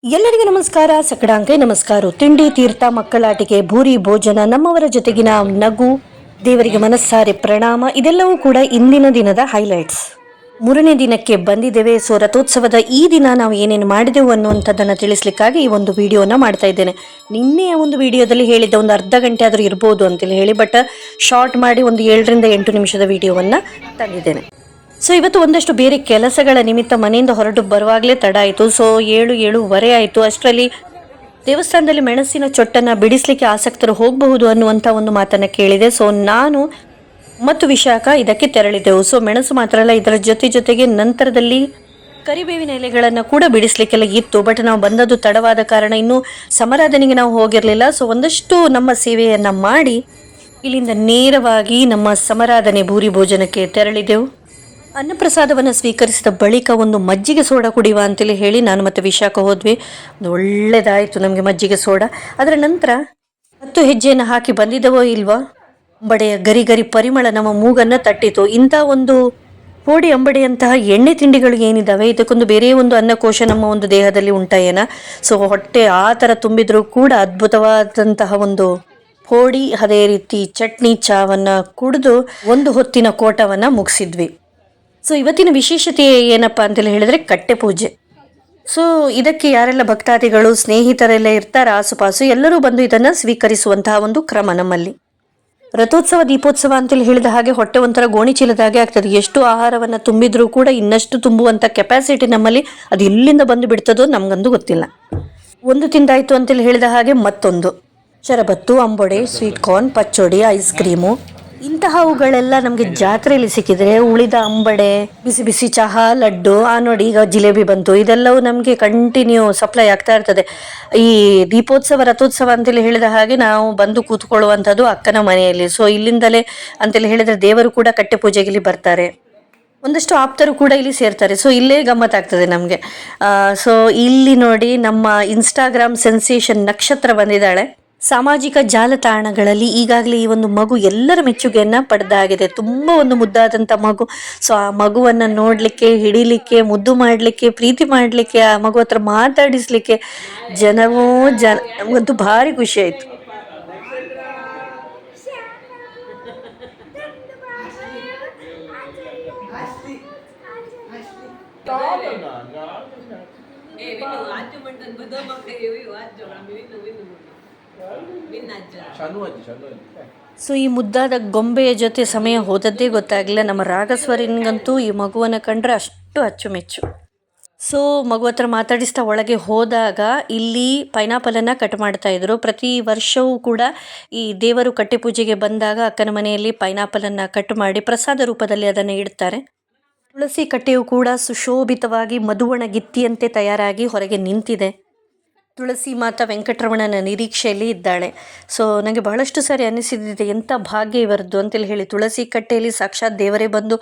ಎಲ್ಲರಿಗೂ ನಮಸ್ಕಾರ. ಸಕಡಾಂಕೆ ನಮಸ್ಕಾರ. ತಿಂಡಿ ತೀರ್ಥ ಮಕ್ಕಳಾಟಿಕೆ ಭೂರಿ ಭೋಜನ ನಮ್ಮವರ ಜೊತೆಗಿನ ನಗು ದೇವರಿಗೆ ಮನಸ್ಸಾರೆ ಪ್ರಣಾಮ ಇದೆಲ್ಲವೂ ಕೂಡ ಇಂದಿನ ದಿನದ ಹೈಲೈಟ್ಸ್. 3ನೇ ದಿನಕ್ಕೆ ಬಂದಿದ್ದೇವೆ. ಸೊ ರಥೋತ್ಸವದ ಈ ದಿನ ನಾವು ಏನೇನು ಮಾಡಿದೆವು ಅನ್ನುವಂಥದ್ದನ್ನು ತಿಳಿಸ್ಲಿಕ್ಕಾಗಿ ಈ ಒಂದು ವಿಡಿಯೋನ ಮಾಡ್ತಾ ಇದ್ದೇನೆ. ನಿನ್ನೆಯ ಒಂದು ವಿಡಿಯೋದಲ್ಲಿ ಹೇಳಿದ್ದ ಒಂದು ಅರ್ಧ ಗಂಟೆ ಆದರೂ ಇರ್ಬೋದು ಅಂತೇಳಿ ಹೇಳಿ, ಬಟ್ ಶಾರ್ಟ್ ಮಾಡಿ ಒಂದು 7ರಿಂದ 8 ನಿಮಿಷದ ವಿಡಿಯೋವನ್ನು ತಂದಿದ್ದೇನೆ. ಸೊ ಇವತ್ತು ಒಂದಷ್ಟು ಬೇರೆ ಕೆಲಸಗಳ ನಿಮಿತ್ತ ಮನೆಯಿಂದ ಹೊರಟು ಬರುವಾಗಲೇ ತಡ ಆಯಿತು. ಸೊ 7:30 ಆಯಿತು. ಅಷ್ಟರಲ್ಲಿ ದೇವಸ್ಥಾನದಲ್ಲಿ ಮೆಣಸಿನ ಚೊಟ್ಟನ್ನು ಬಿಡಿಸ್ಲಿಕ್ಕೆ ಆಸಕ್ತರು ಹೋಗಬಹುದು ಅನ್ನುವಂಥ ಒಂದು ಮಾತನ್ನು ಕೇಳಿದೆ. ಸೊ ನಾನು ಮತ್ತು ವಿಶಾಖ ಇದಕ್ಕೆ ತೆರಳಿದೆವು. ಸೊ ಮೆಣಸು ಮಾತ್ರ ಅಲ್ಲ, ಇದರ ಜೊತೆಗೆ ನಂತರದಲ್ಲಿ ಕರಿಬೇವಿನ ಎಲೆಗಳನ್ನು ಕೂಡ ಬಿಡಿಸ್ಲಿಕ್ಕೆಲ್ಲ ಇತ್ತು. ಬಟ್ ನಾವು ಬಂದದ್ದು ತಡವಾದ ಕಾರಣ ಇನ್ನೂ ಸಮಾರಾಧನೆಗೆ ನಾವು ಹೋಗಿರಲಿಲ್ಲ. ಸೊ ಒಂದಷ್ಟು ನಮ್ಮ ಸೇವೆಯನ್ನು ಮಾಡಿ ಇಲ್ಲಿಂದ ನೇರವಾಗಿ ನಮ್ಮ ಸಮಾರಾಧನೆ ಭೂರಿ ಭೋಜನಕ್ಕೆ ತೆರಳಿದೆವು. ಅನ್ನಪ್ರಸಾದವನ್ನು ಸ್ವೀಕರಿಸಿದ ಬಳಿಕ ಒಂದು ಮಜ್ಜಿಗೆ ಸೋಡಾ ಕುಡಿಯುವ ಅಂತೇಳಿ ಹೇಳಿ ನಾನು ಮತ್ತು ವಿಶಾಖ ಹೋದ್ವಿ. ಒಳ್ಳೆಯದಾಯಿತು ನಮಗೆ ಮಜ್ಜಿಗೆ ಸೋಡಾ. ಅದರ ನಂತರ 10 ಹೆಜ್ಜೆಯನ್ನು ಹಾಕಿ ಬಂದಿದ್ದವೋ ಇಲ್ವಾ, ಅಂಬಡೆಯ ಗರಿ ಗರಿ ಪರಿಮಳ ನಮ್ಮ ಮೂಗನ್ನು ತಟ್ಟಿತು. ಇಂಥ ಒಂದು ಪೋಡಿ ಅಂಬಡೆಯಂತಹ ಎಣ್ಣೆ ತಿಂಡಿಗಳು ಏನಿದ್ದಾವೆ, ಇದಕ್ಕೊಂದು ಬೇರೆ ಒಂದು ಅನ್ನಕೋಶ ನಮ್ಮ ಒಂದು ದೇಹದಲ್ಲಿ ಉಂಟಾಯೇನ. ಸೊ ಹೊಟ್ಟೆ ಆ ಥರ ತುಂಬಿದ್ರೂ ಕೂಡ ಅದ್ಭುತವಾದಂತಹ ಒಂದು ಪೋಡಿ, ಅದೇ ರೀತಿ ಚಟ್ನಿ ಚಾವನ್ನು ಕುಡಿದು ಒಂದು ಹೊತ್ತಿನ ಕೋಟವನ್ನು ಮುಗಿಸಿದ್ವಿ. ಸೊ ಇವತ್ತಿನ ವಿಶೇಷತೆ ಏನಪ್ಪ ಅಂತೇಳಿ ಹೇಳಿದ್ರೆ ಕಟ್ಟೆ ಪೂಜೆ. ಸೊ ಇದಕ್ಕೆ ಯಾರೆಲ್ಲ ಭಕ್ತಾದಿಗಳು ಸ್ನೇಹಿತರೆಲ್ಲ ಇರ್ತಾರೆ ಆಸುಪಾಸು, ಎಲ್ಲರೂ ಬಂದು ಇದನ್ನು ಸ್ವೀಕರಿಸುವಂತಹ ಒಂದು ಕ್ರಮ ನಮ್ಮಲ್ಲಿ. ರಥೋತ್ಸವ ದೀಪೋತ್ಸವ ಅಂತೇಳಿ ಹೇಳಿದ ಹಾಗೆ ಹೊಟ್ಟೆ ಒಂಥರ ಗೋಣಿ ಚೀಲದ ಹಾಗೆ ಆಗ್ತದೆ. ಎಷ್ಟು ಆಹಾರವನ್ನು ತುಂಬಿದ್ರೂ ಕೂಡ ಇನ್ನಷ್ಟು ತುಂಬುವಂಥ ಕೆಪಾಸಿಟಿ ನಮ್ಮಲ್ಲಿ ಅದು ಎಲ್ಲಿಂದ ಬಂದು ಬಿಡ್ತದೋ ನಮಗಂದು ಗೊತ್ತಿಲ್ಲ. ಒಂದು ತಿಂದಾಯಿತು ಅಂತೇಳಿ ಹೇಳಿದ ಹಾಗೆ ಮತ್ತೊಂದು ಶರಬತ್ತು, ಅಂಬೊಡೆ, ಸ್ವೀಟ್ ಕಾರ್ನ್, ಪಚ್ಚೋಡಿ, ಐಸ್ ಕ್ರೀಮು ಇಂತಹವುಗಳೆಲ್ಲ ನಮಗೆ ಜಾತ್ರೆಯಲ್ಲಿ ಸಿಕ್ಕಿದ್ರೆ, ಉಳಿದ ಅಂಬಡೆ, ಬಿಸಿ ಬಿಸಿ ಚಹಾ, ಲಡ್ಡು, ನೋಡಿ ಈಗ ಜಿಲೇಬಿ ಬಂತು, ಇದೆಲ್ಲವೂ ನಮಗೆ ಕಂಟಿನ್ಯೂ ಸಪ್ಲೈ ಆಗ್ತಾ ಇರ್ತದೆ. ಈ ದೀಪೋತ್ಸವ ರಥೋತ್ಸವ ಅಂತೇಳಿ ಹೇಳಿದ ಹಾಗೆ ನಾವು ಬಂದು ಕೂತ್ಕೊಳ್ಳುವಂಥದ್ದು ಅಕ್ಕನ ಮನೆಯಲ್ಲಿ. ಸೊ ಇಲ್ಲಿಂದಲೇ ಅಂತೇಳಿ ಹೇಳಿದ್ರೆ ದೇವರು ಕೂಡ ಕಟ್ಟೆ ಪೂಜೆಗೆ ಇಲ್ಲಿ ಬರ್ತಾರೆ, ಒಂದಷ್ಟು ಆಪ್ತರು ಕೂಡ ಇಲ್ಲಿ ಸೇರ್ತಾರೆ. ಸೊ ಇಲ್ಲೇ ಗಮ್ಮತ್ತಾಗ್ತದೆ ನಮಗೆ. ಸೊ ಇಲ್ಲಿ ನೋಡಿ ನಮ್ಮ ಇನ್ಸ್ಟಾಗ್ರಾಮ್ ಸೆನ್ಸೇಷನ್ ನಕ್ಷತ್ರ ಬಂದಿದ್ದಾಳೆ. ಸಾಮಾಜಿಕ ಜಾಲತಾಣಗಳಲ್ಲಿ ಈಗಾಗಲೇ ಈ ಒಂದು ಮಗು ಎಲ್ಲರ ಮೆಚ್ಚುಗೆಯನ್ನು ಪಡೆದಾಗಿದೆ. ತುಂಬ ಒಂದು ಮುದ್ದಾದಂಥ ಮಗು. ಸೊ ಆ ಮಗುವನ್ನು ನೋಡಲಿಕ್ಕೆ, ಹಿಡಿಲಿಕ್ಕೆ, ಮುದ್ದು ಮಾಡಲಿಕ್ಕೆ, ಪ್ರೀತಿ ಮಾಡಲಿಕ್ಕೆ, ಆ ಮಗು ಹತ್ರ ಮಾತಾಡಿಸ್ಲಿಕ್ಕೆ ನಮಗಂತೂ ಭಾರಿ ಖುಷಿ ಆಯಿತು. ಸೊ ಈ ಮುದ್ದಾದ ಗೊಂಬೆಯ ಜೊತೆ ಸಮಯ ಹೋದದ್ದೇ ಗೊತ್ತಾಗಲಿಲ್ಲ. ನಮ್ಮ ರಾಗಸ್ವರಿನಿಗಂತೂ ಈ ಮಗುವನ್ನು ಕಂಡ್ರೆ ಅಷ್ಟು ಅಚ್ಚುಮೆಚ್ಚು. ಸೊ ಮಗು ಹತ್ರ ಮಾತಾಡಿಸ್ತಾ ಒಳಗೆ ಹೋದಾಗ ಇಲ್ಲಿ ಪೈನಾಪಲನ್ನು ಕಟ್ ಮಾಡ್ತಾ ಇದ್ರು. ಪ್ರತಿ ವರ್ಷವೂ ಕೂಡ ಈ ದೇವರು ಕಟ್ಟೆ ಪೂಜೆಗೆ ಬಂದಾಗ ಅಕ್ಕನ ಮನೆಯಲ್ಲಿ ಪೈನಾಪಲನ್ನು ಕಟ್ ಮಾಡಿ ಪ್ರಸಾದ ರೂಪದಲ್ಲಿ ಅದನ್ನು ಇಡ್ತಾರೆ. ತುಳಸಿ ಕಟ್ಟೆಯು ಕೂಡ ಸುಶೋಭಿತವಾಗಿ ಮಧುವಣ ಗಿತ್ತಿಯಂತೆ ತಯಾರಾಗಿ ಹೊರಗೆ ನಿಂತಿದೆ. ತುಳಸಿ ಮಾತಾ ವೆಂಕಟರಮಣನ ನಿರೀಕ್ಷೆಯಲ್ಲಿ ಇದ್ದಾಳೆ. ಸೊ ನನಗೆ ಬಹಳಷ್ಟು ಸಾರಿ ಅನ್ನಿಸಿದ್ದಿದೆ, ಎಂಥ ಭಾಗ್ಯ ಇವರದ್ದು ಅಂತೇಳಿ ಹೇಳಿ. ತುಳಸಿ ಕಟ್ಟೆಯಲ್ಲಿ ಸಾಕ್ಷಾತ್ ದೇವರೇ ಬಂದು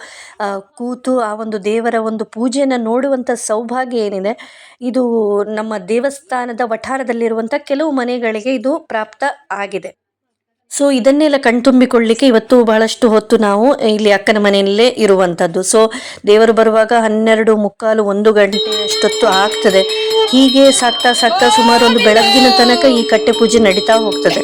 ಕೂತು ಆ ಒಂದು ದೇವರ ಒಂದು ಪೂಜೆಯನ್ನು ನೋಡುವಂಥ ಸೌಭಾಗ್ಯ ಏನಿದೆ, ಇದು ನಮ್ಮ ದೇವಸ್ಥಾನದ ವಠಾರದಲ್ಲಿರುವಂಥ ಕೆಲವು ಮನೆಗಳಿಗೆ ಇದು ಪ್ರಾಪ್ತ ಆಗಿದೆ. ಸೊ ಇದನ್ನೆಲ್ಲ ಕಣ್ತುಂಬಿಕೊಳ್ಳಲಿಕ್ಕೆ ಇವತ್ತು ಬಹಳಷ್ಟು ಹೊತ್ತು ನಾವು ಇಲ್ಲಿ ಅಕ್ಕನ ಮನೆಯಲ್ಲೇ ಇರುವಂಥದ್ದು. ಸೊ ದೇವರು ಬರುವಾಗ 12:45, 1 ಗಂಟೆ ಅಷ್ಟೊತ್ತು ಆಗ್ತದೆ. ಹೀಗೆ ಸಾಕ್ತಾ ಸುಮಾರು ಒಂದು ಬೆಳಗ್ಗಿನ ತನಕ ಈ ಕಟ್ಟೆ ಪೂಜೆ ನಡೀತಾ ಹೋಗ್ತದೆ.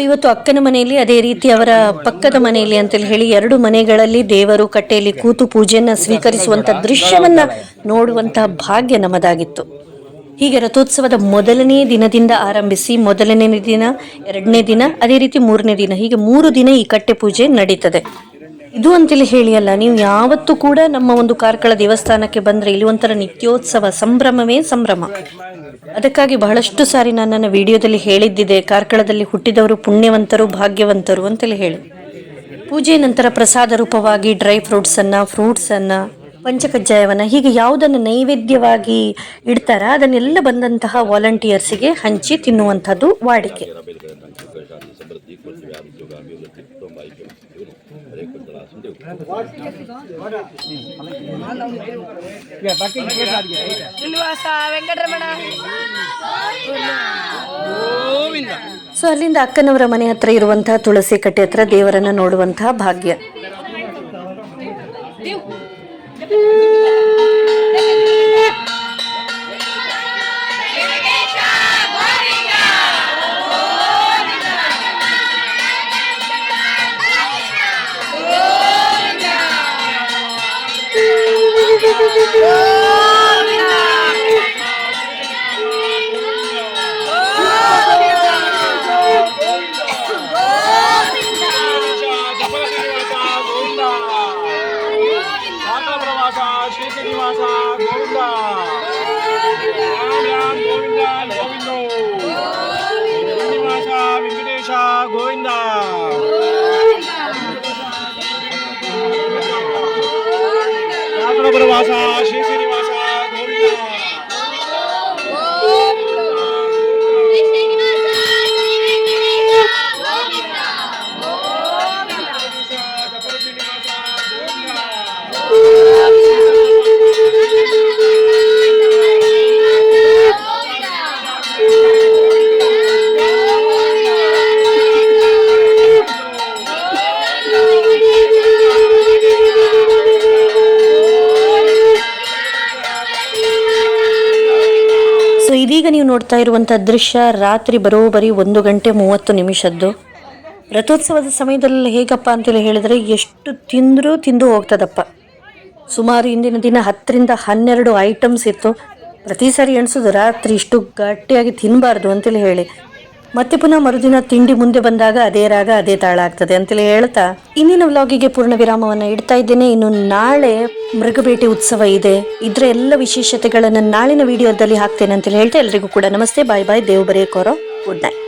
ಇವತ್ತು ಅಕ್ಕನ ಮನೆಯಲ್ಲಿ, ಅದೇ ರೀತಿ ಅವರ ಪಕ್ಕದ ಮನೆಯಲ್ಲಿ ಅಂತೇಳಿ ಹೇಳಿ 2 ಮನೆಗಳಲ್ಲಿ ದೇವರು ಕಟ್ಟೆಯಲ್ಲಿ ಕೂತು ಪೂಜೆಯನ್ನು ಸ್ವೀಕರಿಸುವಂಥ ದೃಶ್ಯವನ್ನು ನೋಡುವಂತಹ ಭಾಗ್ಯ ನಮ್ಮದಾಗಿತ್ತು. ಹೀಗೆ ರಥೋತ್ಸವದ ಮೊದಲನೇ ದಿನದಿಂದ ಆರಂಭಿಸಿ ಮೊದಲನೇ ದಿನ, 2ನೇ ದಿನ, ಅದೇ ರೀತಿ 3ನೇ ದಿನ, ಹೀಗೆ 3 ದಿನ ಈ ಕಟ್ಟೆ ಪೂಜೆ ನಡೀತದೆ. ಇದು ಅಂತೇಳಿ ಹೇಳಿ ಅಲ್ಲ, ನೀವು ಯಾವತ್ತೂ ಕೂಡ ನಮ್ಮ ಒಂದು ಕಾರ್ಕಳ ದೇವಸ್ಥಾನಕ್ಕೆ ಬಂದರೆ ಇಲ್ಲಿ ಒಂಥರ ನಿತ್ಯೋತ್ಸವ, ಸಂಭ್ರಮವೇ ಸಂಭ್ರಮ. ಅದಕ್ಕಾಗಿ ಬಹಳಷ್ಟು ಸಾರಿ ನಾನು ನನ್ನ ವಿಡಿಯೋದಲ್ಲಿ ಹೇಳಿದ್ದಿದೆ, ಕಾರ್ಕಳದಲ್ಲಿ ಹುಟ್ಟಿದವರು ಪುಣ್ಯವಂತರು, ಭಾಗ್ಯವಂತರು ಅಂತೇಳಿ ಹೇಳಿ. ಪೂಜೆ ನಂತರ ಪ್ರಸಾದ ರೂಪವಾಗಿ ಡ್ರೈ ಫ್ರೂಟ್ಸನ್ನು ಪಂಚಕಜ್ಜಾಯವನ್ನು ಹೀಗೆ ಯಾವುದನ್ನು ನೈವೇದ್ಯವಾಗಿ ಇಡ್ತಾರ ಅದನ್ನೆಲ್ಲ ಬಂದಂತಹ ವಾಲಂಟಿಯರ್ಸಿಗೆ ಹಂಚಿ ತಿನ್ನುವಂಥದ್ದು ವಾಡಿಕೆ. ಸೊ ಅಲ್ಲಿಂದ ಅಕ್ಕನವರ ಮನೆ ಹತ್ರ ಇರುವಂತಹ ತುಳಸಿ ಕಟ್ಟೆ ಹತ್ರ ದೇವರನ್ನ ನೋಡುವಂತಹ ಭಾಗ್ಯ. ಶ್ರೀ ಶ್ರೀನಿವಾಸ ಗೋವಿಂದ. ಇದೀಗ ನೀವು ನೋಡ್ತಾ ಇರುವಂಥ ದೃಶ್ಯ ರಾತ್ರಿ ಬರೋಬ್ಬರಿ 1:30 ರಥೋತ್ಸವದ ಸಮಯದಲ್ಲಿ ಹೇಗಪ್ಪ ಅಂತೇಳಿ ಹೇಳಿದ್ರೆ ಎಷ್ಟು ತಿಂದು ಹೋಗ್ತದಪ್ಪ. ಸುಮಾರು ಇಂದಿನ ದಿನ 10 ರಿಂದ 12 ಐಟಮ್ಸ್ ಇತ್ತು. ಪ್ರತಿ ಸಾರಿ ಎಣಿಸೋದು ರಾತ್ರಿ ಇಷ್ಟು ಗಟ್ಟಿಯಾಗಿ ತಿನ್ನಬಾರ್ದು ಅಂತೇಳಿ ಹೇಳಿ. ಮತ್ತೆ ಪುನಃ ಮರುದಿನ ತಿಂಡಿ ಮುಂದೆ ಬಂದಾಗ ಅದೇ ರಾಗ ಅದೇ ತಾಳ ಆಗ್ತದೆ ಅಂತೇಳಿ ಹೇಳ್ತಾ ಇಂದಿನ ವ್ಲಾಗಿಗೆ ಪೂರ್ಣ ವಿರಾಮವನ್ನು ಇಡ್ತಾ ಇದ್ದೇನೆ. ಇನ್ನು ನಾಳೆ ಮೃಗಬೇಟೆ ಉತ್ಸವ ಇದೆ. ಇದರ ಎಲ್ಲ ವಿಶೇಷತೆಗಳನ್ನು ನಾಳಿನ ವಿಡಿಯೋದಲ್ಲಿ ಹಾಕ್ತೇನೆ ಅಂತೇಳಿ ಹೇಳ್ತಾ ಎಲ್ರಿಗೂ ಕೂಡ ನಮಸ್ತೆ, ಬಾಯ್ ಬಾಯ್, ದೇವ್ ಬರೇಕೋರೋ, ಗುಡ್ ನೈಟ್.